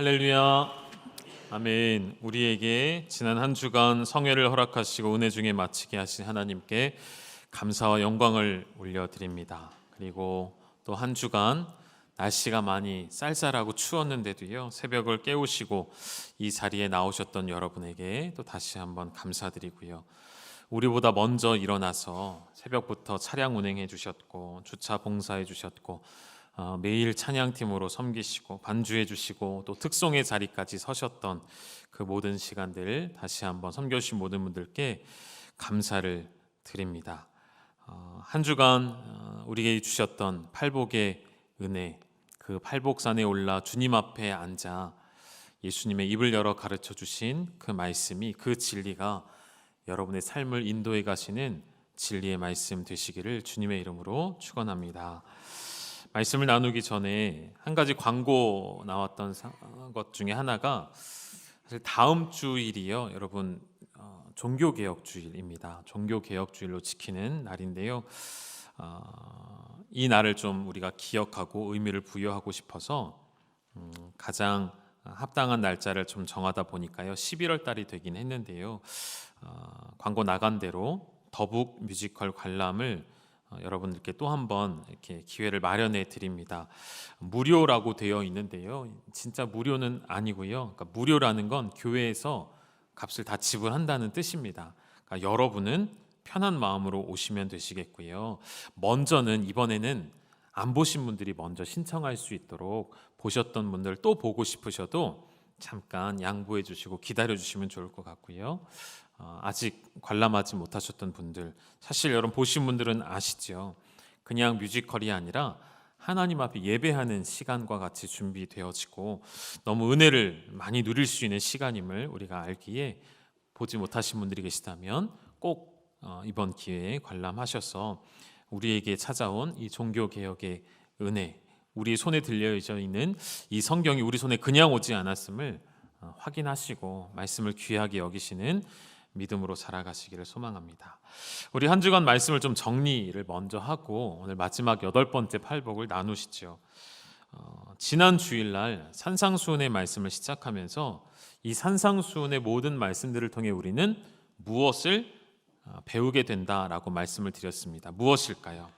할렐루야. 아멘. 우리에게 지난 한 주간 성회를 허락하시고 은혜 중에 마치게 하신 하나님께 감사와 영광을 올려드립니다. 그리고 또 한 주간 날씨가 많이 쌀쌀하고 추웠는데도요, 새벽을 깨우시고 이 자리에 나오셨던 여러분에게 또 다시 한번 감사드리고요, 우리보다 먼저 일어나서 새벽부터 차량 운행해 주셨고 주차 봉사해 주셨고 매일 찬양팀으로 섬기시고 반주해 주시고 또 특송의 자리까지 서셨던 그 모든 시간들 다시 한번 섬겨주신 모든 분들께 감사를 드립니다. 한 주간 우리에게 주셨던 팔복의 은혜, 그 팔복산에 올라 주님 앞에 앉아 예수님의 입을 열어 가르쳐 주신 그 말씀이, 그 진리가 여러분의 삶을 인도해 가시는 진리의 말씀 되시기를 주님의 이름으로 축원합니다. 말씀을 나누기 전에 한 가지 광고 나왔던 것 중에 하나가, 사실 다음 주일이요, 여러분, 종교개혁주일입니다. 종교개혁주일로 지키는 날인데요, 이 날을 좀 우리가 기억하고 의미를 부여하고 싶어서 가장 합당한 날짜를 좀 정하다 보니까요, 11월 달이 되긴 했는데요, 광고 나간 대로 더북 뮤지컬 관람을 여러분들께 또 한 번 이렇게 기회를 마련해 드립니다. 무료라고 되어 있는데요, 진짜 무료는 아니고요. 그러니까 무료라는 건 교회에서 값을 다 지불한다는 뜻입니다. 그러니까 여러분은 편한 마음으로 오시면 되시겠고요. 먼저는 이번에는 안 보신 분들이 먼저 신청할 수 있도록, 보셨던 분들 또 보고 싶으셔도 잠깐 양보해 주시고 기다려 주시면 좋을 것 같고요. 아직 관람하지 못하셨던 분들, 사실 여러분 보신 분들은 아시죠? 그냥 뮤지컬이 아니라 하나님 앞에 예배하는 시간과 같이 준비되어지고 너무 은혜를 많이 누릴 수 있는 시간임을 우리가 알기에, 보지 못하신 분들이 계시다면 꼭 이번 기회에 관람하셔서 우리에게 찾아온 이 종교개혁의 은혜, 우리 손에 들려져 있는 이 성경이 우리 손에 그냥 오지 않았음을 확인하시고 말씀을 귀하게 여기시는 믿음으로 살아가시기를 소망합니다. 우리 한 주간 말씀을 좀 정리를 먼저 하고 오늘 마지막 8번째 팔복을 나누시죠. 지난 주일날 산상수훈의 말씀을 시작하면서 이 산상수훈의 모든 말씀들을 통해 우리는 무엇을 배우게 된다라고 말씀을 드렸습니다. 무엇일까요?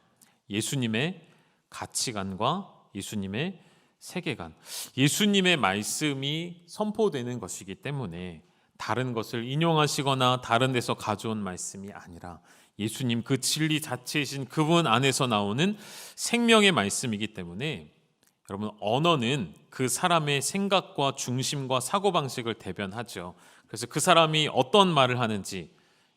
예수님의 가치관과 예수님의 세계관, 예수님의 말씀이 선포되는 것이기 때문에 다른 것을 인용하시거나 다른 데서 가져온 말씀이 아니라 예수님 그 진리 자체이신 그분 안에서 나오는 생명의 말씀이기 때문에, 여러분, 언어는 그 사람의 생각과 중심과 사고방식을 대변하죠. 그래서 그 사람이 어떤 말을 하는지,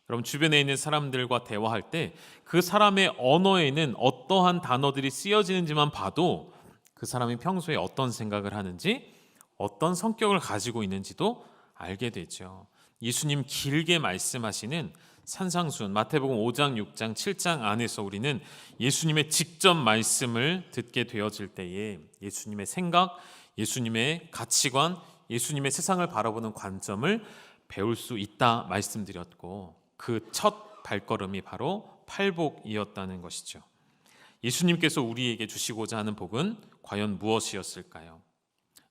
여러분 주변에 있는 사람들과 대화할 때 그 사람의 언어에는 어떠한 단어들이 쓰여지는지만 봐도 그 사람이 평소에 어떤 생각을 하는지, 어떤 성격을 가지고 있는지도 알게 되죠. 예수님 길게 말씀하시는 산상수훈, 마태복음 5장, 6장, 7장 안에서 우리는 예수님의 직접 말씀을 듣게 되어질 때에 예수님의 생각, 예수님의 가치관, 예수님의 세상을 바라보는 관점을 배울 수 있다 말씀드렸고, 그 첫 발걸음이 바로 팔복이었다는 것이죠. 예수님께서 우리에게 주시고자 하는 복은 과연 무엇이었을까요?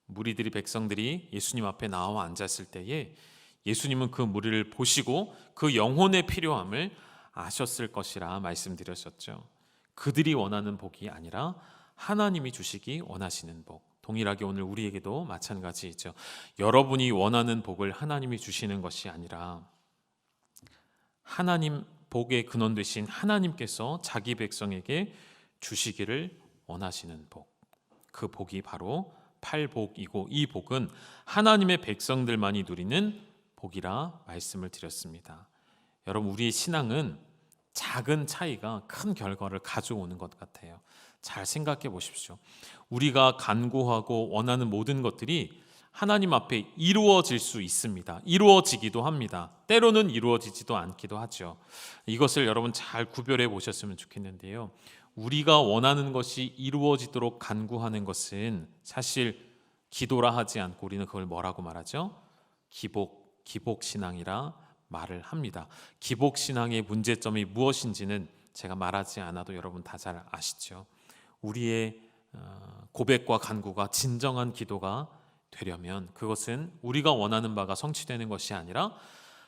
무리들이, 백성들이 예수님 앞에 나와 앉았을 때에 예수님은 그 무리를 보시고 그 영혼의 필요함을 아셨을 것이라 말씀드렸었죠. 그들이 원하는 복이 아니라 하나님이 주시기 원하시는 복, 동일하게 오늘 우리에게도 마찬가지이죠. 여러분이 원하는 복을 하나님이 주시는 것이 아니라 하나님 복의 근원 되신 하나님께서 자기 백성에게 주시기를 원하시는 복, 그 복이 바로 팔복이고, 이 복은 하나님의 백성들만이 누리는 복이라 말씀을 드렸습니다. 여러분, 우리의 신앙은 작은 차이가 큰 결과를 가져오는 것 같아요. 잘 생각해 보십시오. 우리가 간구하고 원하는 모든 것들이 하나님 앞에 이루어질 수 있습니다. 이루어지기도 합니다. 때로는 이루어지지도 않기도 하죠. 이것을 여러분 잘 구별해 보셨으면 좋겠는데요, 우리가 원하는 것이 이루어지도록 간구하는 것은 사실 기도라 하지 않고 우리는 그걸 뭐라고 말하죠? 기복신앙이라 말을 합니다. 기복신앙의 문제점이 무엇인지는 제가 말하지 않아도 여러분 다 잘 아시죠. 우리의 고백과 간구가, 진정한 기도가 되려면 그것은 우리가 원하는 바가 성취되는 것이 아니라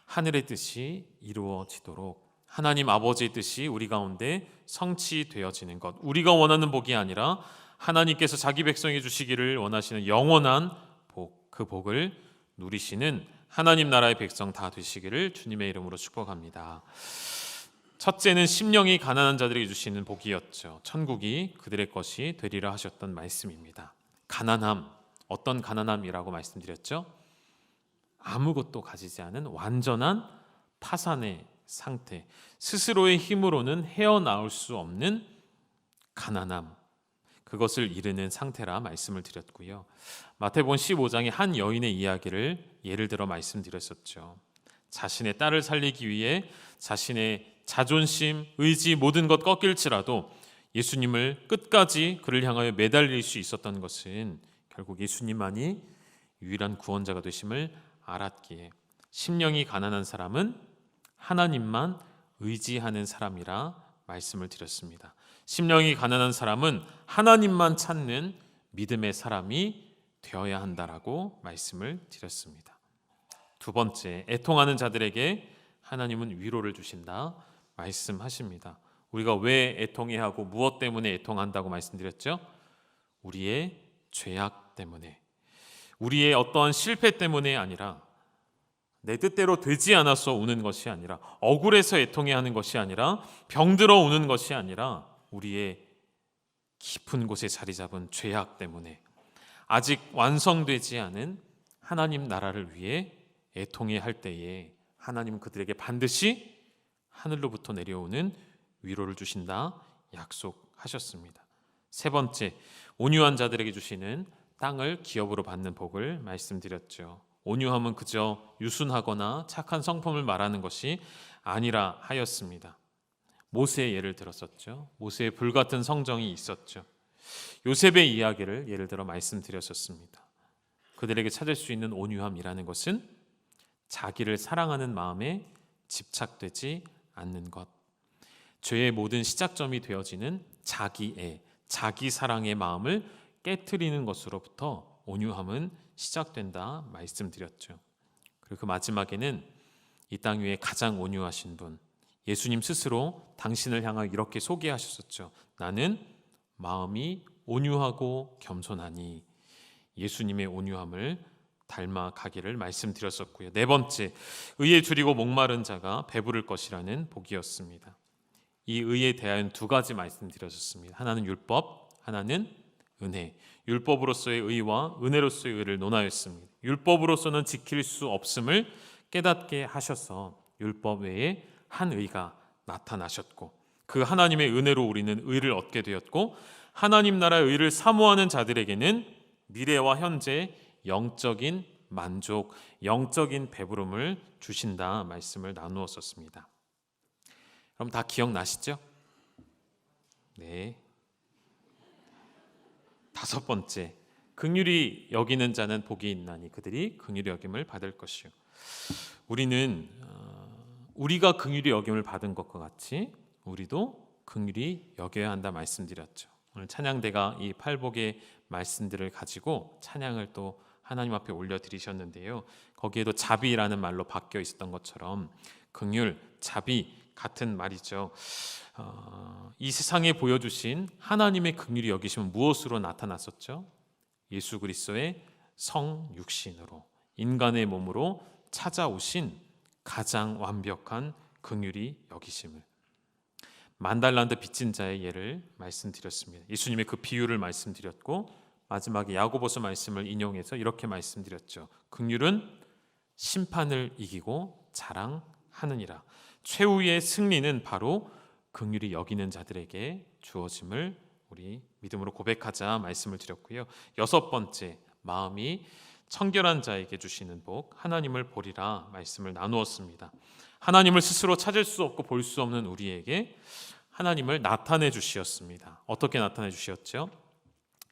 하늘의 뜻이 이루어지도록 하나님 아버지의 뜻이 우리 가운데 성취되어지는 것, 우리가 원하는 복이 아니라 하나님께서 자기 백성이 주시기를 원하시는 영원한 복, 그 복을 누리시는 하나님 나라의 백성 다 되시기를 주님의 이름으로 축복합니다. 첫째는 심령이 가난한 자들에게 주시는 복이었죠. 천국이 그들의 것이 되리라 하셨던 말씀입니다. 가난함, 어떤 가난함이라고 말씀드렸죠? 아무것도 가지지 않은 완전한 파산의 상태, 스스로의 힘으로는 헤어나올 수 없는 가난함, 그것을 이르는 상태라 말씀을 드렸고요. 마태복음 15장의 한 여인의 이야기를 예를 들어 말씀드렸었죠. 자신의 딸을 살리기 위해 자신의 자존심, 의지 모든 것 꺾일지라도 예수님을 끝까지 그를 향하여 매달릴 수 있었던 것은 결국 예수님만이 유일한 구원자가 되심을 알았기에 심령이 가난한 사람은 하나님만 의지하는 사람이라 말씀을 드렸습니다. 심령이 가난한 사람은 하나님만 찾는 믿음의 사람이 되어야 한다라고 말씀을 드렸습니다. 두 번째, 애통하는 자들에게 하나님은 위로를 주신다 말씀하십니다. 우리가 왜 애통해야 하고 무엇 때문에 애통한다고 말씀드렸죠? 우리의 죄악 때문에, 우리의 어떠한 실패 때문에 아니라, 내 뜻대로 되지 않아서 우는 것이 아니라, 억울해서 애통해야 하는 것이 아니라, 병들어 우는 것이 아니라 우리의 깊은 곳에 자리 잡은 죄악 때문에 아직 완성되지 않은 하나님 나라를 위해 애통해야 할 때에 하나님은 그들에게 반드시 하늘로부터 내려오는 위로를 주신다 약속하셨습니다. 세 번째, 온유한 자들에게 주시는 땅을 기업으로 받는 복을 말씀드렸죠. 온유함은 그저 유순하거나 착한 성품을 말하는 것이 아니라 하였습니다. 모세의 예를 들었었죠. 모세의 불같은 성정이 있었죠. 요셉의 이야기를 예를 들어 말씀드렸었습니다. 그들에게 찾을 수 있는 온유함이라는 것은 자기를 사랑하는 마음에 집착되지 않는 것, 죄의 모든 시작점이 되어지는 자기애, 자기 사랑의 마음을 깨트리는 것으로부터 온유함은 시작된다 말씀드렸죠. 그리고 그 마지막에는 이 땅 위에 가장 온유하신 분, 예수님 스스로 당신을 향하여 이렇게 소개하셨었죠. 나는 마음이 온유하고 겸손하니, 예수님의 온유함을 닮아가기를 말씀드렸었고요. 네 번째, 의에 줄이고 목마른 자가 배부를 것이라는 복이었습니다. 이 의에 대하여는 두 가지 말씀드렸었습니다. 하나는 율법, 하나는 은혜. 율법으로서의 의와 은혜로서의 의를 논하였습니다. 율법으로서는 지킬 수 없음을 깨닫게 하셔서 율법 외에 한 의가 나타나셨고, 그 하나님의 은혜로 우리는 의를 얻게 되었고, 하나님 나라의 의를 사모하는 자들에게는 미래와 현재 영적인 만족, 영적인 배부름을 주신다 말씀을 나누었었습니다. 그럼 다 기억나시죠? 네. 다섯 번째, 긍휼히 여기는 자는 복이 있나니 그들이 긍휼히 여김을 받을 것이요. 우리는 우리가 긍휼히 여김을 받은 것과 같이 우리도 긍휼히 여겨야 한다 말씀드렸죠. 오늘 찬양대가 이 팔복의 말씀들을 가지고 찬양을 또 하나님 앞에 올려드리셨는데요. 거기에도 자비라는 말로 바뀌어 있었던 것처럼 긍휼, 자비 같은 말이죠. 이 세상에 보여주신 하나님의 긍휼히 여기심은 무엇으로 나타났었죠? 예수 그리스도의 성육신으로, 인간의 몸으로 찾아오신 가장 완벽한 긍휼히 여기심을. 만달란트 빚진 자의 예를 말씀드렸습니다. 예수님의 그 비유를 말씀드렸고, 마지막에 야고보서 말씀을 인용해서 이렇게 말씀드렸죠. 긍휼은 심판을 이기고 자랑하느니라. 최후의 승리는 바로 긍휼히 여기는 자들에게 주어짐을 우리 믿음으로 고백하자 말씀을 드렸고요. 여섯 번째, 마음이 청결한 자에게 주시는 복, 하나님을 보리라 말씀을 나누었습니다. 하나님을 스스로 찾을 수 없고 볼 수 없는 우리에게 하나님을 나타내 주시었습니다. 어떻게 나타내 주셨죠?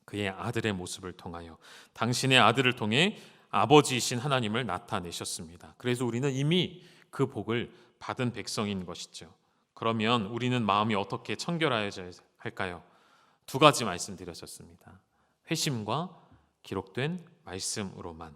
그의 아들의 모습을 통하여, 당신의 아들을 통해 아버지이신 하나님을 나타내셨습니다. 그래서 우리는 이미 그 복을 받은 백성인 것이죠. 그러면 우리는 마음이 어떻게 청결해야 할까요? 두 가지 말씀드렸었습니다. 회심과 기록된 말씀으로만.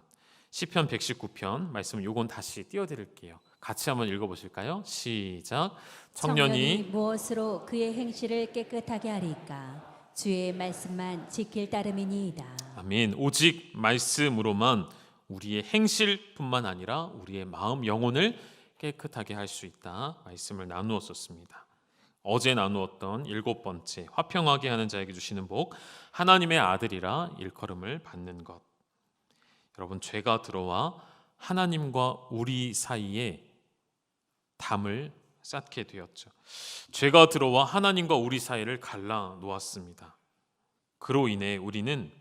시편 119편 말씀 요건 다시 띄워드릴게요. 같이 한번 읽어보실까요? 시작. 청년이 무엇으로 그의 행실을 깨끗하게 하리까? 주의 말씀만 지킬 따름이니이다. 아멘. 오직 말씀으로만 우리의 행실뿐만 아니라 우리의 마음, 영혼을 깨끗하게 할 수 있다. 말씀을 나누었었습니다. 어제 나누었던 7번째, 화평하게 하는 자에게 주시는 복, 하나님의 아들이라 일컬음을 받는 것. 여러분, 죄가 들어와 하나님과 우리 사이에 담을 쌓게 되었죠. 죄가 들어와 하나님과 우리 사이를 갈라 놓았습니다. 그로 인해 우리는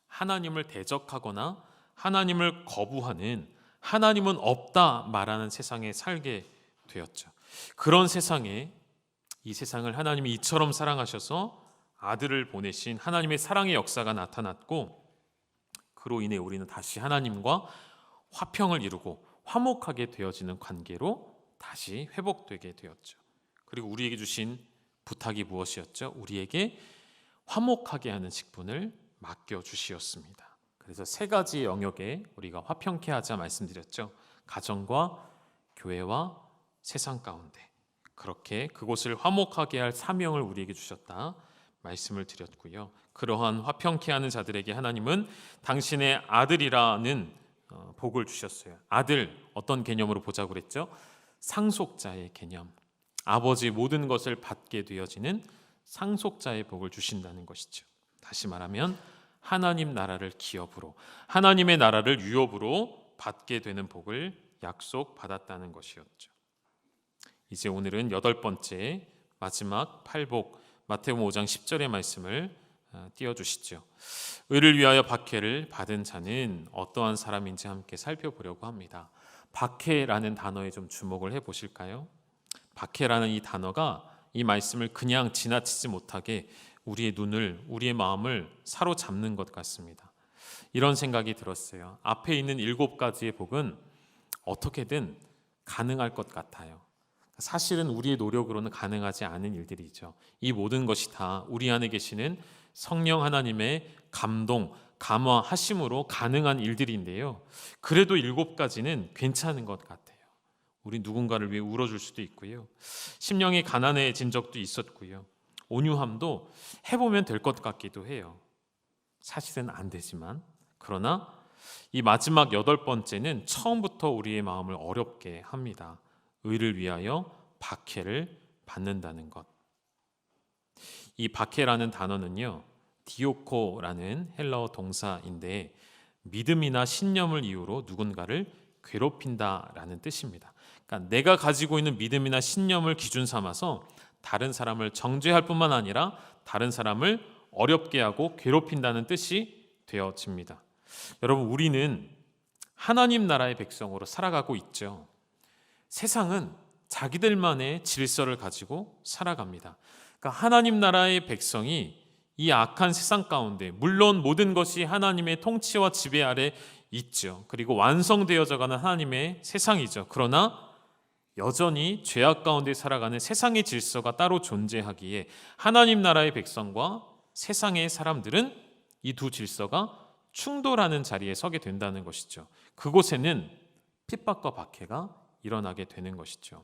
하나님을 대적하거나 하나님을 거부하는, 하나님은 없다 말하는 세상에 살게 되었죠. 그런 세상에, 이 세상을 하나님이 이처럼 사랑하셔서 아들을 보내신 하나님의 사랑의 역사가 나타났고, 그로 인해 우리는 다시 하나님과 화평을 이루고 화목하게 되어지는 관계로 다시 회복되게 되었죠. 그리고 우리에게 주신 부탁이 무엇이었죠? 우리에게 화목하게 하는 직분을 맡겨주시었습니다. 그래서 3가지 영역에 우리가 화평케 하자 말씀드렸죠. 가정과 교회와 세상 가운데, 그렇게 그곳을 화목하게 할 사명을 우리에게 주셨다 말씀을 드렸고요. 그러한 화평케 하는 자들에게 하나님은 당신의 아들이라는 복을 주셨어요. 아들, 어떤 개념으로 보자고 그랬죠? 상속자의 개념. 아버지 모든 것을 받게 되어지는 상속자의 복을 주신다는 것이죠. 다시 말하면 하나님 나라를 기업으로, 하나님의 나라를 유업으로 받게 되는 복을 약속받았다는 것이었죠. 이제 오늘은 8번째, 마지막 팔복, 마태복음 5장 10절의 말씀을 띄워주시죠. 의를 위하여 박해를 받은 자는 어떠한 사람인지 함께 살펴보려고 합니다. 박해라는 단어에 좀 주목을 해보실까요? 박해라는 이 단어가 이 말씀을 그냥 지나치지 못하게 우리의 눈을, 우리의 마음을 사로잡는 것 같습니다. 이런 생각이 들었어요. 앞에 있는 7가지의 복은 어떻게든 가능할 것 같아요. 사실은 우리의 노력으로는 가능하지 않은 일들이죠. 이 모든 것이 다 우리 안에 계시는 성령 하나님의 감동, 감화하심으로 가능한 일들인데요. 그래도 7가지는 괜찮은 것 같아요. 우리 누군가를 위해 울어줄 수도 있고요. 심령이 가난해진 적도 있었고요. 온유함도 해보면 될 것 같기도 해요. 사실은 안 되지만, 그러나 이 마지막 8번째는 처음부터 우리의 마음을 어렵게 합니다. 의를 위하여 박해를 받는다는 것. 이 박해라는 단어는요, 디오코라는 헬라어 동사인데 믿음이나 신념을 이유로 누군가를 괴롭힌다라는 뜻입니다. 그러니까 내가 가지고 있는 믿음이나 신념을 기준 삼아서 다른 사람을 정죄할 뿐만 아니라 다른 사람을 어렵게 하고 괴롭힌다는 뜻이 되어집니다. 여러분, 우리는 하나님 나라의 백성으로 살아가고 있죠. 세상은 자기들만의 질서를 가지고 살아갑니다. 그러니까 하나님 나라의 백성이 이 악한 세상 가운데, 물론 모든 것이 하나님의 통치와 지배 아래 있죠. 그리고 완성되어져가는 하나님의 세상이죠. 그러나 여전히 죄악 가운데 살아가는 세상의 질서가 따로 존재하기에 하나님 나라의 백성과 세상의 사람들은 이 두 질서가 충돌하는 자리에 서게 된다는 것이죠. 그곳에는 핍박과 박해가 일어나게 되는 것이죠.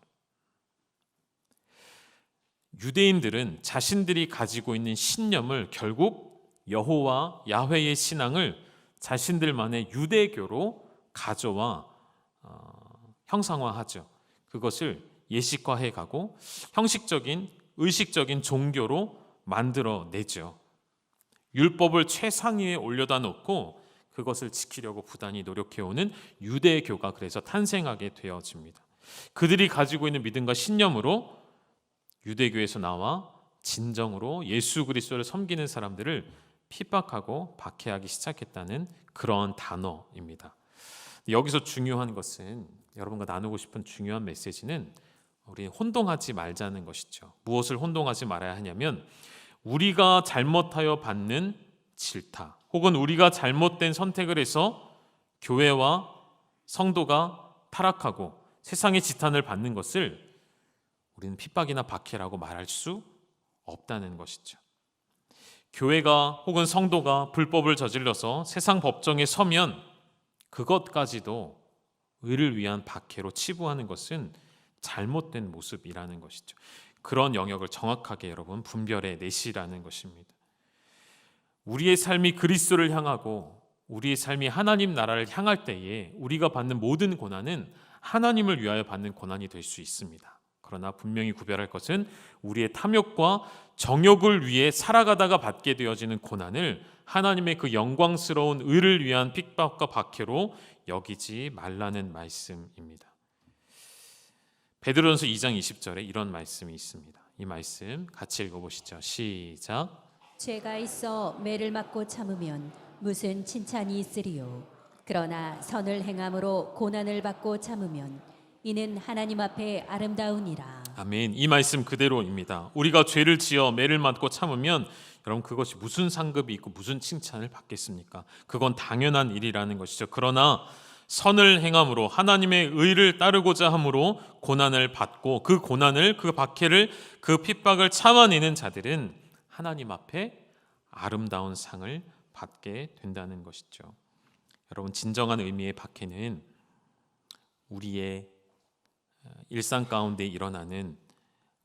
유대인들은 자신들이 가지고 있는 신념을 결국 여호와 야훼의 신앙을 자신들만의 유대교로 가져와 형상화하죠. 그것을 예식화해 가고 형식적인, 의식적인 종교로 만들어내죠. 율법을 최상위에 올려다 놓고 그것을 지키려고 부단히 노력해오는 유대교가 그래서 탄생하게 되어집니다. 그들이 가지고 있는 믿음과 신념으로 유대교에서 나와 진정으로 예수 그리스도를 섬기는 사람들을 핍박하고 박해하기 시작했다는 그런 단어입니다. 여기서 중요한 것은, 여러분과 나누고 싶은 중요한 메시지는 우리 혼동하지 말자는 것이죠. 무엇을 혼동하지 말아야 하냐면 우리가 잘못하여 받는 질타, 혹은 우리가 잘못된 선택을 해서 교회와 성도가 타락하고 세상의 지탄을 받는 것을 우리는 핍박이나 박해라고 말할 수 없다는 것이죠. 교회가 혹은 성도가 불법을 저질러서 세상 법정에 서면 그것까지도 의를 위한 박해로 치부하는 것은 잘못된 모습이라는 것이죠. 그런 영역을 정확하게 여러분 분별해 내시라는 것입니다. 우리의 삶이 그리스도를 향하고 우리의 삶이 하나님 나라를 향할 때에 우리가 받는 모든 고난은 하나님을 위하여 받는 고난이 될 수 있습니다. 그러나 분명히 구별할 것은 우리의 탐욕과 정욕을 위해 살아가다가 받게 되어지는 고난을 하나님의 그 영광스러운 의를 위한 핍박과 박해로 여기지 말라는 말씀입니다. 베드로전서 2장 20절에 이런 말씀이 있습니다. 이 말씀 같이 읽어보시죠. 시작. 죄가 있어 매를 맞고 참으면 무슨 칭찬이 있으리요. 그러나 선을 행함으로 고난을 받고 참으면 이는 하나님 앞에 아름다우니라. 아멘. 이 말씀 그대로입니다. 우리가 죄를 지어 매를 맞고 참으면 여러분 그것이 무슨 상급이 있고 무슨 칭찬을 받겠습니까? 그건 당연한 일이라는 것이죠. 그러나 선을 행함으로 하나님의 의를 따르고자 함으로 고난을 받고 그 고난을 그 박해를 그 핍박을 참아내는 자들은 하나님 앞에 아름다운 상을 받게 된다는 것이죠. 여러분 진정한 의미의 박해는 우리의 일상 가운데 일어나는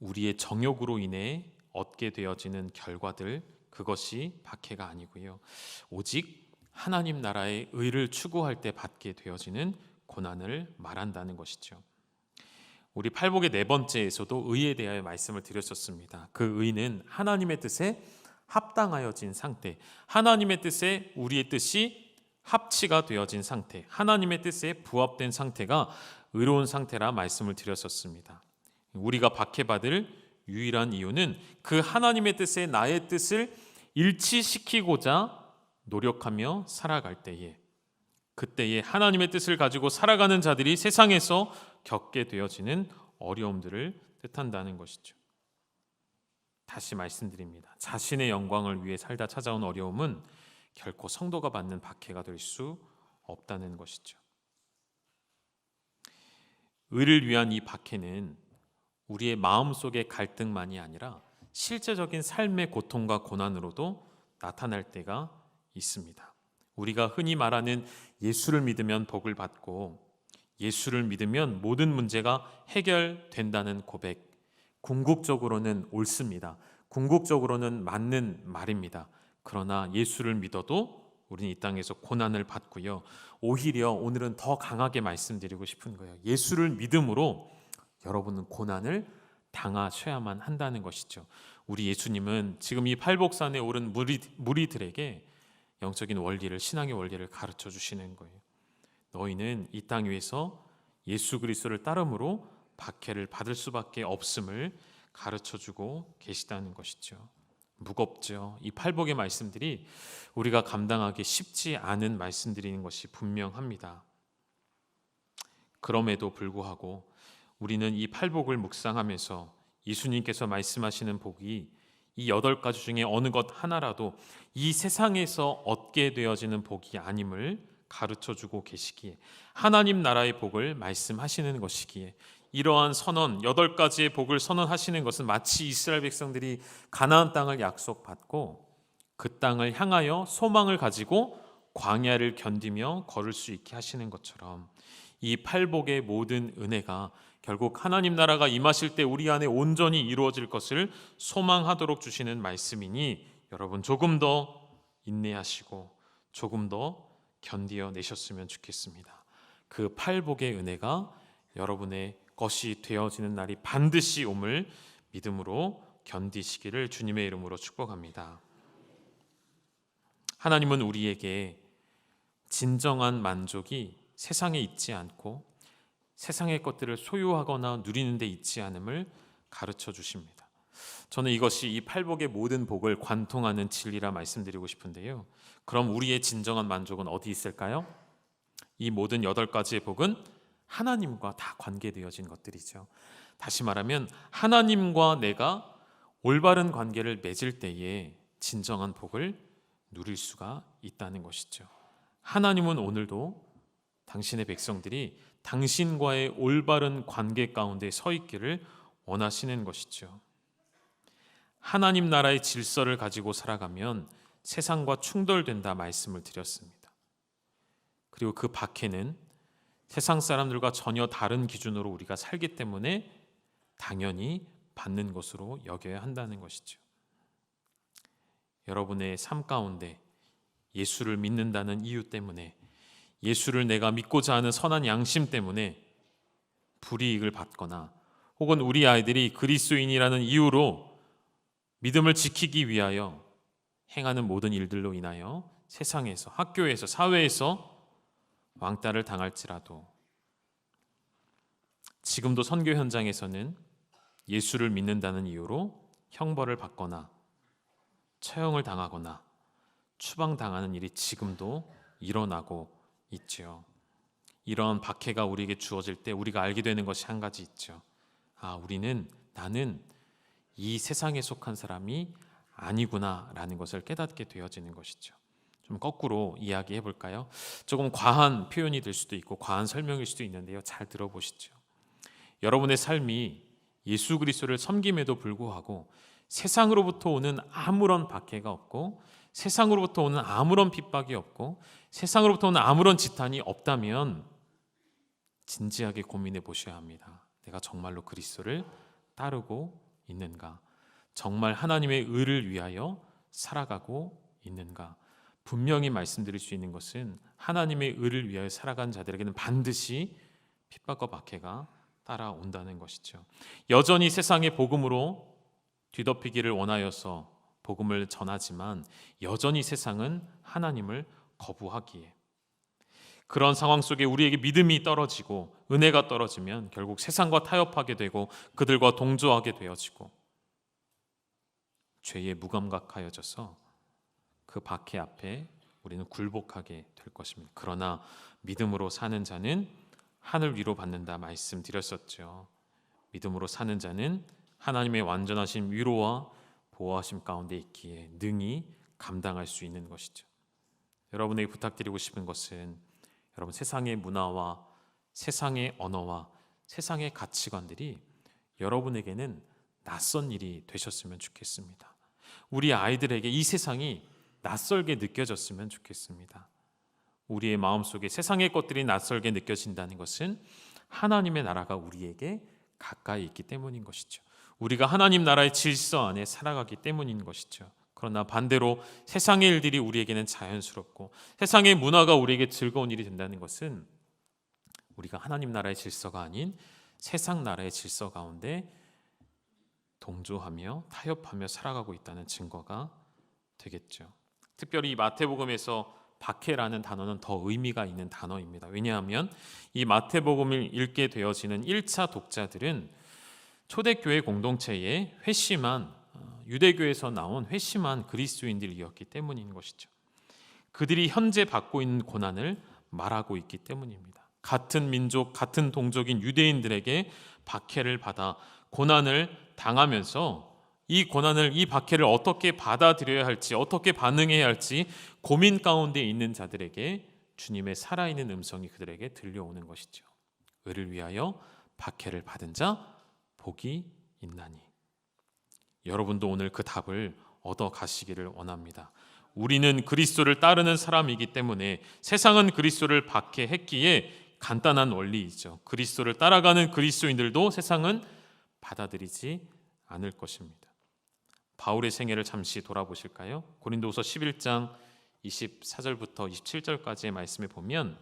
우리의 정욕으로 인해 얻게 되어지는 결과들 그것이 박해가 아니고요. 오직 하나님 나라의 의를 추구할 때 받게 되어지는 고난을 말한다는 것이죠. 우리 팔복의 네 번째에서도 의에 대하여 말씀을 드렸었습니다. 그 의는 하나님의 뜻에 합당하여진 상태, 하나님의 뜻에 우리의 뜻이 합치가 되어진 상태, 하나님의 뜻에 부합된 상태가 의로운 상태라 말씀을 드렸었습니다. 우리가 박해받을 유일한 이유는 그 하나님의 뜻에 나의 뜻을 일치시키고자 노력하며 살아갈 때에, 그때에 하나님의 뜻을 가지고 살아가는 자들이 세상에서 겪게 되어지는 어려움들을 뜻한다는 것이죠. 다시 말씀드립니다. 자신의 영광을 위해 살다 찾아온 어려움은 결코 성도가 받는 박해가 될 수 없다는 것이죠. 의를 위한 이 박해는 우리의 마음속의 갈등만이 아니라 실제적인 삶의 고통과 고난으로도 나타날 때가 있습니다. 우리가 흔히 말하는 예수를 믿으면 복을 받고 예수를 믿으면 모든 문제가 해결된다는 고백, 궁극적으로는 옳습니다. 궁극적으로는 맞는 말입니다. 그러나 예수를 믿어도 우리는 이 땅에서 고난을 받고요. 오히려 오늘은 더 강하게 말씀드리고 싶은 거예요. 예수를 믿음으로 여러분은 고난을 당하셔야만 한다는 것이죠. 우리 예수님은 지금 이 팔복산에 오른 무리들에게 영적인 원리를, 신앙의 원리를 가르쳐 주시는 거예요. 너희는 이 땅 위에서 예수 그리스도를 따름으로 박해를 받을 수밖에 없음을 가르쳐 주고 계시다는 것이죠. 무겁죠. 이 팔복의 말씀들이 우리가 감당하기 쉽지 않은 말씀들인 것이 분명합니다. 그럼에도 불구하고 우리는 이 팔복을 묵상하면서 예수님께서 말씀하시는 복이 이 8가지 중에 어느 것 하나라도 이 세상에서 얻게 되어지는 복이 아님을 가르쳐주고 계시기에, 하나님 나라의 복을 말씀하시는 것이기에, 이러한 선언 8가지의 복을 선언하시는 것은 마치 이스라엘 백성들이 가나안 땅을 약속받고 그 땅을 향하여 소망을 가지고 광야를 견디며 걸을 수 있게 하시는 것처럼 이 팔복의 모든 은혜가 결국 하나님 나라가 임하실 때 우리 안에 온전히 이루어질 것을 소망하도록 주시는 말씀이니 여러분 조금 더 인내하시고 조금 더 견디어내셨으면 좋겠습니다. 그 팔복의 은혜가 여러분의 것이 되어지는 날이 반드시 옴을 믿음으로 견디시기를 주님의 이름으로 축복합니다. 하나님은 우리에게 진정한 만족이 세상에 있지 않고 세상의 것들을 소유하거나 누리는 데 있지 않음을 가르쳐 주십니다. 저는 이것이 이 팔복의 모든 복을 관통하는 진리라 말씀드리고 싶은데요. 그럼 우리의 진정한 만족은 어디 있을까요? 이 모든 8가지의 복은 하나님과 다 관계되어진 것들이죠. 다시 말하면 하나님과 내가 올바른 관계를 맺을 때에 진정한 복을 누릴 수가 있다는 것이죠. 하나님은 오늘도 당신의 백성들이 당신과의 올바른 관계 가운데 서 있기를 원하시는 것이죠. 하나님 나라의 질서를 가지고 살아가면 세상과 충돌된다 말씀을 드렸습니다. 그리고 그 박해는 세상 사람들과 전혀 다른 기준으로 우리가 살기 때문에 당연히 받는 것으로 여겨야 한다는 것이죠. 여러분의 삶 가운데 예수를 믿는다는 이유 때문에, 예수를 내가 믿고자 하는 선한 양심 때문에 불이익을 받거나, 혹은 우리 아이들이 그리스도인이라는 이유로 믿음을 지키기 위하여 행하는 모든 일들로 인하여 세상에서, 학교에서, 사회에서 왕따를 당할지라도, 지금도 선교 현장에서는 예수를 믿는다는 이유로 형벌을 받거나 처형을 당하거나 추방당하는 일이 지금도 일어나고 있죠. 이런 박해가 우리에게 주어질 때 우리가 알게 되는 것이 한 가지 있죠. 나는 이 세상에 속한 사람이 아니구나라는 것을 깨닫게 되어지는 것이죠. 좀 거꾸로 이야기해 볼까요? 조금 과한 표현이 될 수도 있고 과한 설명일 수도 있는데요. 잘 들어보시죠. 여러분의 삶이 예수 그리스도를 섬김에도 불구하고 세상으로부터 오는 아무런 박해가 없고, 세상으로부터 오는 아무런 핍박이 없고, 세상으로부터 오는 아무런 지탄이 없다면 진지하게 고민해 보셔야 합니다. 내가 정말로 그리스도를 따르고 있는가? 정말 하나님의 의를 위하여 살아가고 있는가? 분명히 말씀드릴 수 있는 것은 하나님의 의를 위하여 살아가는 자들에게는 반드시 핍박과 박해가 따라온다는 것이죠. 여전히 세상의 복음으로 뒤덮이기를 원하여서 복음을 전하지만 여전히 세상은 하나님을 거부하기에, 그런 상황 속에 우리에게 믿음이 떨어지고 은혜가 떨어지면 결국 세상과 타협하게 되고 그들과 동조하게 되어지고 죄에 무감각하여져서 그 박해 앞에 우리는 굴복하게 될 것입니다. 그러나 믿음으로 사는 자는 하늘 위로 받는다 말씀드렸었죠. 믿음으로 사는 자는 하나님의 완전하신 위로와 보호하심 가운데 있기에 능히 감당할 수 있는 것이죠. 여러분에게 부탁드리고 싶은 것은, 여러분 세상의 문화와 세상의 언어와 세상의 가치관들이 여러분에게는 낯선 일이 되셨으면 좋겠습니다. 우리 아이들에게 이 세상이 낯설게 느껴졌으면 좋겠습니다. 우리의 마음속에 세상의 것들이 낯설게 느껴진다는 것은 하나님의 나라가 우리에게 가까이 있기 때문인 것이죠. 우리가 하나님 나라의 질서 안에 살아가기 때문인 것이죠. 그러나 반대로 세상의 일들이 우리에게는 자연스럽고 세상의 문화가 우리에게 즐거운 일이 된다는 것은 우리가 하나님 나라의 질서가 아닌 세상 나라의 질서 가운데 동조하며 타협하며 살아가고 있다는 증거가 되겠죠. 특별히 이 마태복음에서 박해라는 단어는 더 의미가 있는 단어입니다. 왜냐하면 이 마태복음을 읽게 되어지는 1차 독자들은 초대교회 공동체의 회심한, 유대교에서 나온 회심한 그리스도인들이었기 때문인 것이죠. 그들이 현재 받고 있는 고난을 말하고 있기 때문입니다. 같은 민족, 같은 동족인 유대인들에게 박해를 받아 고난을 당하면서 이 고난을, 이 박해를 어떻게 받아들여야 할지, 어떻게 반응해야 할지 고민 가운데 있는 자들에게 주님의 살아있는 음성이 그들에게 들려오는 것이죠. 의를 위하여 박해를 받은 자 복이 있나니. 여러분도 오늘 그 답을 얻어 가시기를 원합니다. 우리는 그리스도를 따르는 사람이기 때문에 세상은 그리스도를 박해했기에 간단한 원리이죠. 그리스도를 따라가는 그리스도인들도 세상은 받아들이지 않을 것입니다. 바울의 생애를 잠시 돌아보실까요? 고린도후서 11장 24절부터 27절까지의 말씀에 보면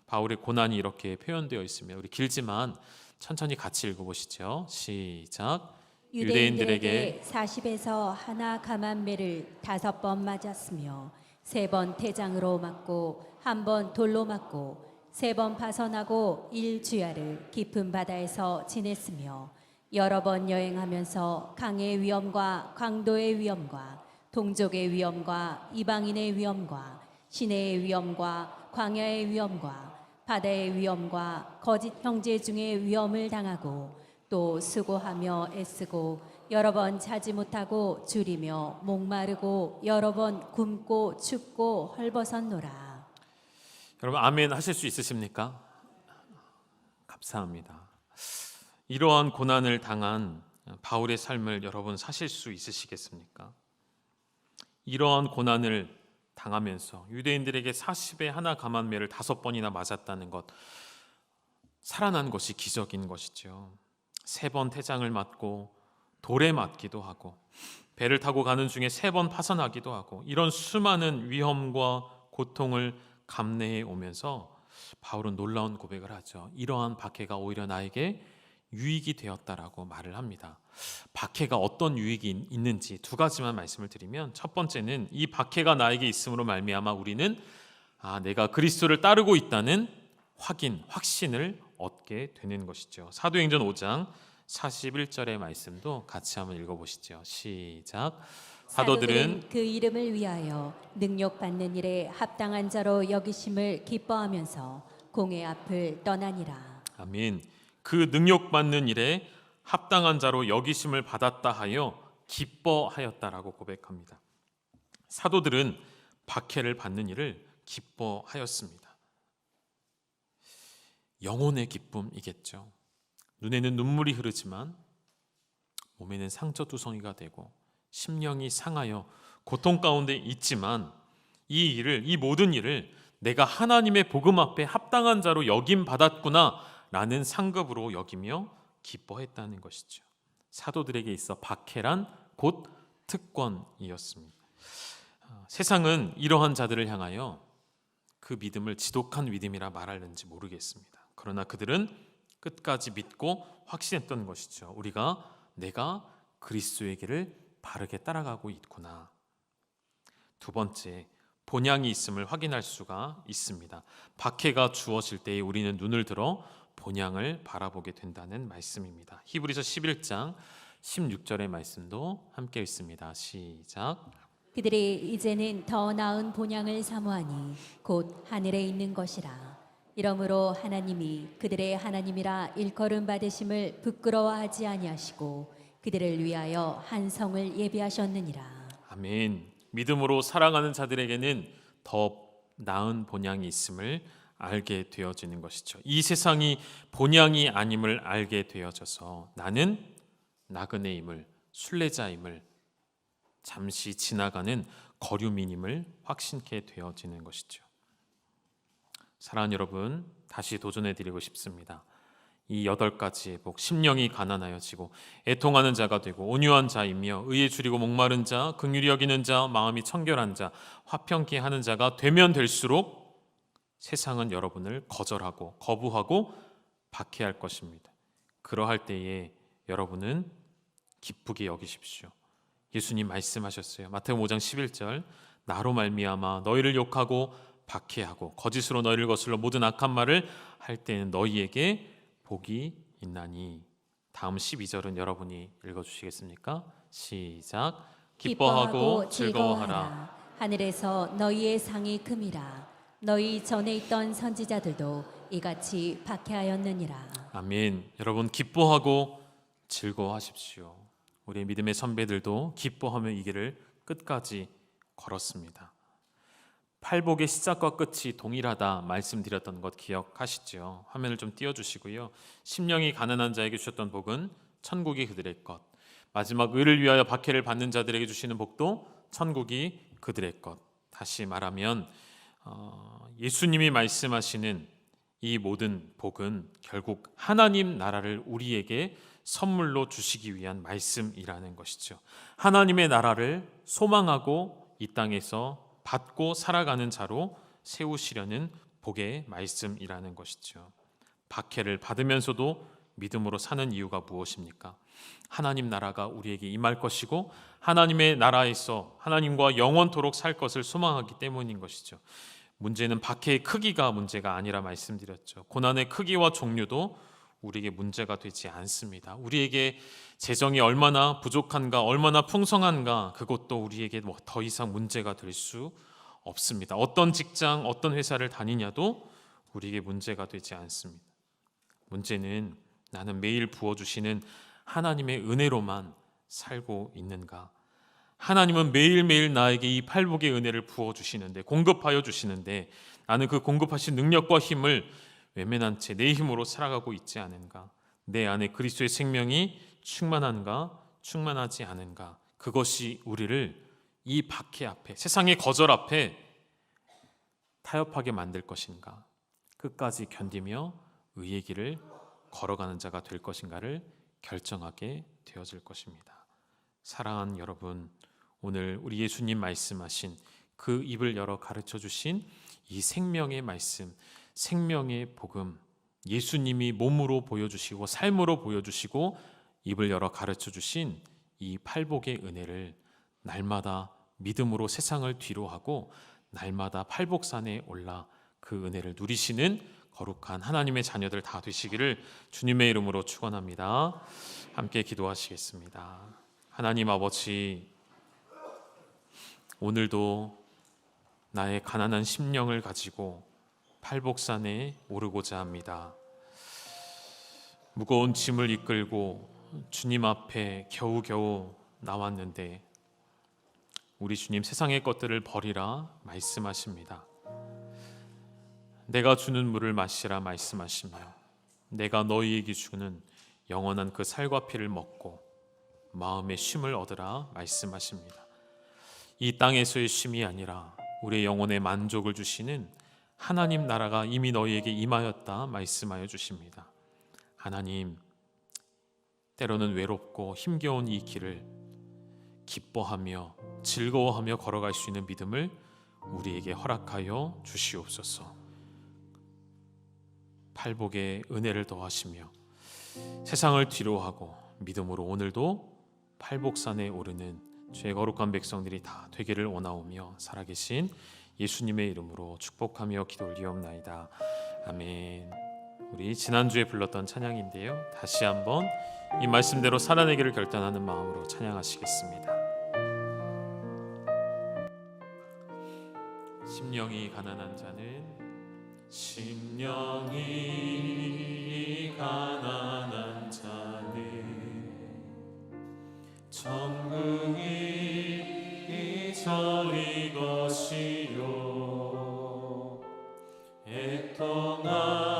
바울의 고난이 이렇게 표현되어 있습니다. 우리 길지만 천천히 같이 읽어보시죠. 시작. 유대인들에게 40에서 하나 감한 매를 5번 맞았으며 3번 태장으로 맞고 1번 돌로 맞고 3번 파선하고 1주야를 깊은 바다에서 지냈으며 여러 번 여행하면서 강의 위험과 강도의 위험과 동족의 위험과 이방인의 위험과 시내의 위험과 광야의 위험과 바다의 위험과 거짓 형제 중에 위험을 당하고 또 수고하며 애쓰고 여러 번 자지 못하고 줄이며 목마르고 여러 번 굶고 춥고 헐벗었노라. 여러분 아멘 하실 수 있으십니까? 감사합니다. 이러한 고난을 당한 바울의 삶을 여러분 사실 수 있으시겠습니까? 이러한 고난을 당하면서 유대인들에게 40에 하나 감한 매를 5번이나 맞았다는 것, 살아난 것이 기적인 것이죠. 3번 태장을 맞고 돌에 맞기도 하고 배를 타고 가는 중에 3번 파산하기도 하고 이런 수많은 위험과 고통을 감내해 오면서 바울은 놀라운 고백을 하죠. 이러한 박해가 오히려 나에게 유익이 되었다라고 말을 합니다. 박해가 어떤 유익이 있는지 2가지만 말씀을 드리면, 첫 번째는 이 박해가 나에게 있음으로 말미암아 우리는 내가 그리스도를 따르고 있다는 확신을 얻게 되는 것이죠. 사도행전 5장 41절의 말씀도 같이 한번 읽어보시죠. 시작. 사도들은 그 이름을 위하여 능력받는 일에 합당한 자로 여기심을 기뻐하면서 공회 앞을 떠나니라. 아멘. 그 능력받는 일에 합당한 자로 여기심을 받았다 하여 기뻐하였다라고 고백합니다. 사도들은 박해를 받는 일을 기뻐하였습니다. 영혼의 기쁨이겠죠. 눈에는 눈물이 흐르지만 몸에는 상처투성이가 되고 심령이 상하여 고통 가운데 있지만 이 모든 일을 내가 하나님의 복음 앞에 합당한 자로 여김 받았구나 라는 상급으로 여기며 기뻐했다는 것이죠. 사도들에게 있어 박해란 곧 특권이었습니다. 세상은 이러한 자들을 향하여 그 믿음을 지독한 믿음이라 말하는지 모르겠습니다. 그러나 그들은 끝까지 믿고 확신했던 것이죠. 내가 그리스도의 길을 바르게 따라가고 있구나. 2번째, 본향이 있음을 확인할 수가 있습니다. 박해가 주어질 때에 우리는 눈을 들어 본향을 바라보게 된다는 말씀입니다. 히브리서 11장 16절의 말씀도 함께 읽습니다. 시작. 그들이 이제는 더 나은 본향을 사모하니 곧 하늘에 있는 것이라. 이러므로 하나님이 그들의 하나님이라 일컬음 받으심을 부끄러워하지 아니하시고 그들을 위하여 한 성을 예비하셨느니라. 아멘. 믿음으로 살아가는 자들에게는 더 나은 본향이 있음을 알게 되어지는 것이죠. 이 세상이 본향이 아님을 알게 되어져서 나는 나그네임을, 순례자임을, 잠시 지나가는 거류민임을 확신케 되어지는 것이죠. 사랑하는 여러분, 다시 도전해드리고 싶습니다. 이 8가지의 복, 심령이 가난하여지고 애통하는 자가 되고 온유한 자이며 의에 줄이고 목마른 자, 긍휼히 여기는 자, 마음이 청결한 자, 화평케 하는 자가 되면 될수록 세상은 여러분을 거절하고 거부하고 박해할 것입니다. 그러할 때에 여러분은 기쁘게 여기십시오. 예수님 말씀하셨어요. 마태복음 5장 11절, 나로 말미암아 너희를 욕하고 박해하고 거짓으로 너희를 거슬러 모든 악한 말을 할 때는 너희에게 복이 있나니. 다음 12절은 여러분이 읽어주시겠습니까? 시작. 기뻐하고 즐거워하라. 하늘에서 너희의 상이 큼이라. 너희 전에 있던 선지자들도 이같이 박해하였느니라. 아멘. 여러분 기뻐하고 즐거워하십시오. 우리 믿음의 선배들도 기뻐하며 이 길을 끝까지 걸었습니다. 팔복의 시작과 끝이 동일하다 말씀드렸던 것 기억하시죠? 화면을 좀 띄워주시고요. 심령이 가난한 자에게 주셨던 복은 천국이 그들의 것, 마지막 의를 위하여 박해를 받는 자들에게 주시는 복도 천국이 그들의 것. 다시 말하면 예수님이 말씀하시는 이 모든 복은 결국 하나님 나라를 우리에게 선물로 주시기 위한 말씀이라는 것이죠. 하나님의 나라를 소망하고 이 땅에서 받고 살아가는 자로 세우시려는 복의 말씀이라는 것이죠. 박해를 받으면서도 믿음으로 사는 이유가 무엇입니까? 하나님 나라가 우리에게 임할 것이고 하나님의 나라에서 하나님과 영원토록 살 것을 소망하기 때문인 것이죠. 문제는 박해의 크기가 문제가 아니라 말씀드렸죠. 고난의 크기와 종류도 우리에게 문제가 되지 않습니다. 우리에게 재정이 얼마나 부족한가, 얼마나 풍성한가, 그것도 우리에게 더 이상 문제가 될 수 없습니다. 어떤 직장, 어떤 회사를 다니냐도 우리에게 문제가 되지 않습니다. 문제는 나는 매일 부어주시는 하나님의 은혜로만 살고 있는가? 하나님은 매일매일 나에게 이 팔복의 은혜를 부어주시는데, 공급하여 주시는데 나는 그 공급하신 능력과 힘을 외면한 채 내 힘으로 살아가고 있지 않은가? 내 안에 그리스도의 생명이 충만한가 충만하지 않은가, 그것이 우리를 이 박해 앞에, 세상의 거절 앞에 타협하게 만들 것인가, 끝까지 견디며 의의 길을 걸어가는 자가 될 것인가를 결정하게 되어질 것입니다. 사랑하는 여러분, 오늘 우리 예수님 말씀하신 그 입을 열어 가르쳐 주신 이 생명의 말씀, 생명의 복음, 예수님이 몸으로 보여주시고 삶으로 보여주시고 입을 열어 가르쳐 주신 이 팔복의 은혜를 날마다 믿음으로 세상을 뒤로하고 날마다 팔복산에 올라 그 은혜를 누리시는 거룩한 하나님의 자녀들 다 되시기를 주님의 이름으로 축원합니다. 함께 기도하시겠습니다. 하나님 아버지, 오늘도 나의 가난한 심령을 가지고 팔복산에 오르고자 합니다. 무거운 짐을 이끌고 주님 앞에 겨우겨우 나왔는데 우리 주님, 세상의 것들을 버리라 말씀하십니다. 내가 주는 물을 마시라 말씀하시며 내가 너희에게 주는 영원한 그 살과 피를 먹고 마음의 쉼을 얻으라 말씀하십니다. 이 땅에서의 쉼이 아니라 우리의 영혼의 만족을 주시는 하나님 나라가 이미 너희에게 임하였다 말씀하여 주십니다. 하나님, 때로는 외롭고 힘겨운 이 길을 기뻐하며 즐거워하며 걸어갈 수 있는 믿음을 우리에게 허락하여 주시옵소서. 팔복의 은혜를 더하시며 세상을 뒤로하고 믿음으로 오늘도 팔복산에 오르는 죄 거룩한 백성들이 다 되기를 원하오며 살아계신 예수님의 이름으로 축복하며 기도 올리옵나이다. 아멘. 우리 지난주에 불렀던 찬양인데요, 다시 한번 이 말씀대로 살아내기를 결단하는 마음으로 찬양하시겠습니다. 심령이 가난한 자는, 심령이 가난한 자는 천국이 저희 것이요, 애통하는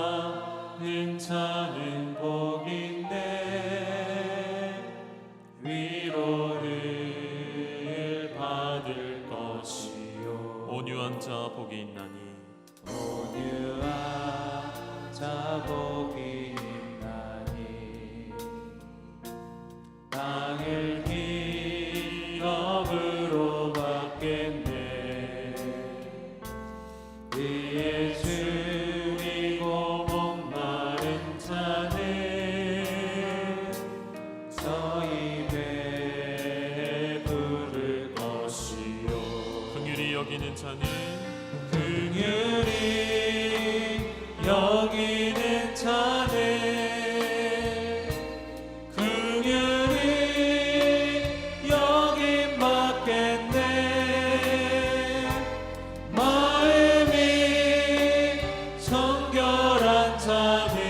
자는 복인데 위로를 받을 것이요. 온유한 자 복이 있나니, 온유한 자 복이 있나니 땅을 기업으로 받겠네. 그의 줄이고 목마른 자는 저 입에 부를 것이요. 긍휼히 여기는 자는, 긍휼히 여기는 자는 긍휼히 여김 받겠네. 마음이 정결한 자는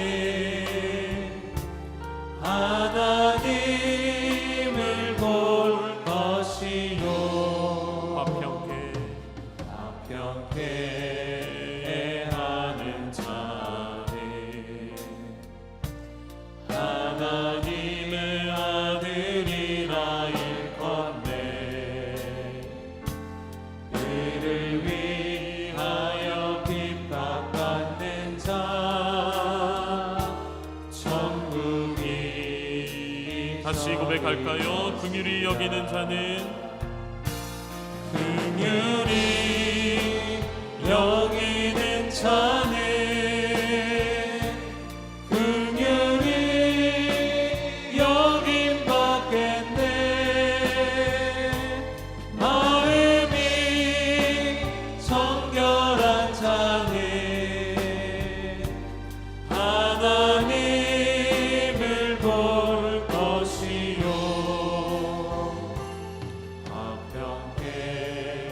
하나님을 볼 것이요. 화평케 하는 자는 하나님의 아들이라 일컫네. 그를 위하여 핍박받는 자 천국이. 다시 고백할까요? 긍휼히 여기는 자는, 긍휼히 여기는 자는 긍휼히 여김 받겠네. 마음이 정결한 자는 하나님을 볼 것이요. 화평케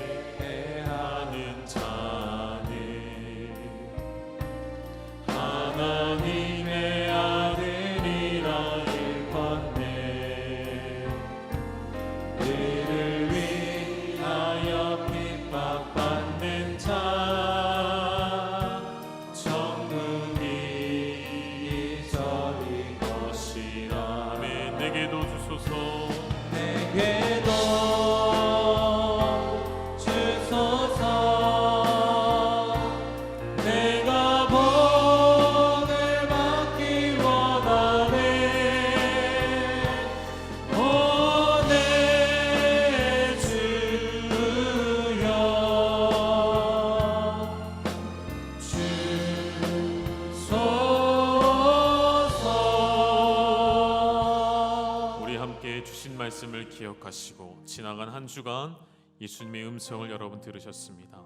기억하시고 지나간 한 주간 예수님의 음성을 여러분 들으셨습니다.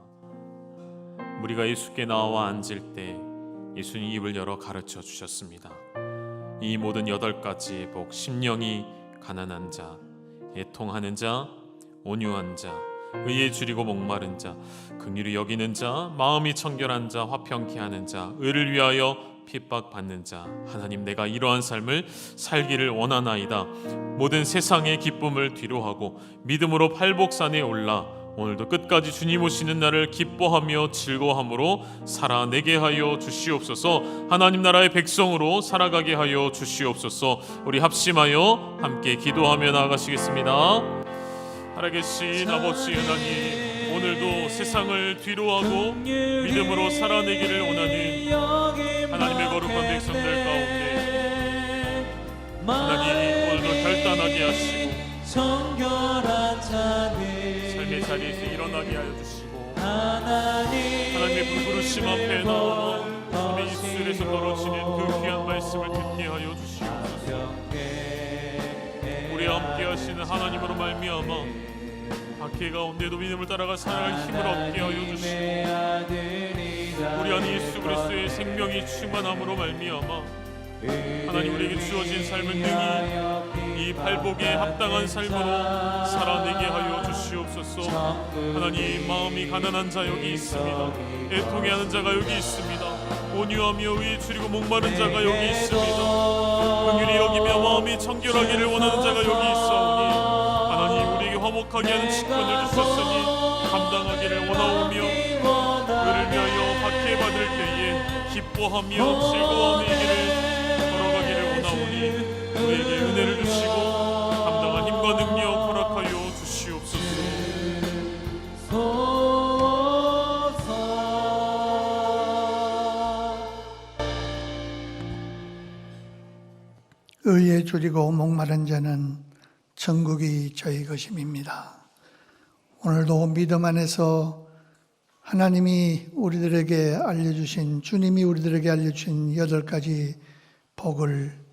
우리가 예수께 나와 앉을 때 예수님 입을 열어 가르쳐 주셨습니다. 이 모든 8가지의 복, 심령이 가난한 자, 애통하는 자, 온유한 자, 의에 줄이고 목마른 자, 긍휼히 여기는 자, 마음이 청결한 자, 화평케 하는 자, 의를 위하여 핍박받는 자. 하나님, 내가 이러한 삶을 살기를 원하나이다. 모든 세상의 기쁨을 뒤로하고 믿음으로 팔복산에 올라 오늘도 끝까지 주님 오시는 날을 기뻐하며 즐거워함으로 살아내게 하여 주시옵소서. 하나님 나라의 백성으로 살아가게 하여 주시옵소서. 우리 합심하여 함께 기도하며 나아가시겠습니다. 살아계신 아버지 하나님, 오늘도 세상을 뒤로하고 믿음으로 살아내기를 원하는 하나님의 거룩한 백성들 가운데 하나님 오늘도 결단하게 하시고 삶의 자리에서 일어나게 하여 주시고 하나님의 불부르심 앞에 나와 우리 입술에서 떨어지는 그 귀한 말씀을 듣게 하여 주시옵소서. 우리 함께 하시는 하나님으로 말미암아 박해 가운데도 믿음을 따라가 살아갈 힘을 얻게 하여 주시고 우리 안에 예수 그리스도의 생명이 충만함으로 말미암아 하나님 우리에게 주어진 삶을 능히 이 팔복에 합당한 삶으로 살아내게 하여 주시옵소서. 하나님, 마음이 가난한 자 여기 있습니다. 애통해하는 자가 여기 있습니다. 온유하며 의에 줄이고 목마른 자가 여기 있습니다. 긍휼히 여기며 마음이 청결하기를 원하는 자가 여기 있사오니 하나님 우리에게 화목하게 하는 직분을 주셨으니 감당하기를 원하오며 그를 위하여 박해받을 때에 기뻐하며 즐거워하며 이기를 걸어가기를 원하오니 우리에게 은혜를 주시고 감당한 힘과 능력 허락하여 주시옵소서. 의에 줄이고 목마른 자는 천국이 저희 것임입니다. 오늘도 믿음 안에서 하나님이 우리들에게 알려주신, 주님이 우리들에게 알려주신 8가지 복을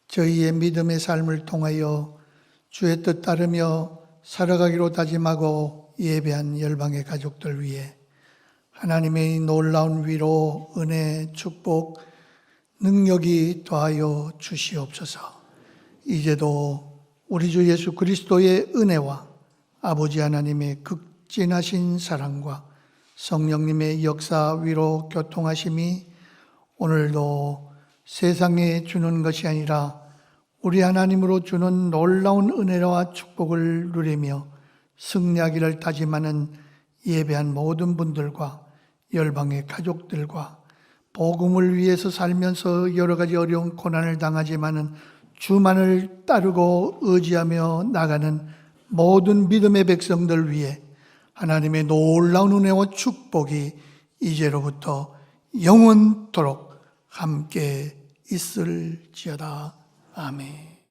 저희의 믿음의 삶을 통하여 주의 뜻 따르며 살아가기로 다짐하고 예배한 열방의 가족들 위해 하나님의 놀라운 위로, 은혜, 축복, 능력이 더하여 주시옵소서. 이제도 우리 주 예수 그리스도의 은혜와 아버지 하나님의 극진하신 사랑과 성령님의 역사, 위로, 교통하심이 오늘도 세상에 주는 것이 아니라 우리 하나님으로 주는 놀라운 은혜와 축복을 누리며 승리하기를 다짐하는 예배한 모든 분들과 열방의 가족들과 복음을 위해서 살면서 여러 가지 어려운 고난을 당하지만은 주만을 따르고 의지하며 나가는 모든 믿음의 백성들 위해 하나님의 놀라운 은혜와 축복이 이제로부터 영원토록 함께 있을지어다. 아멘.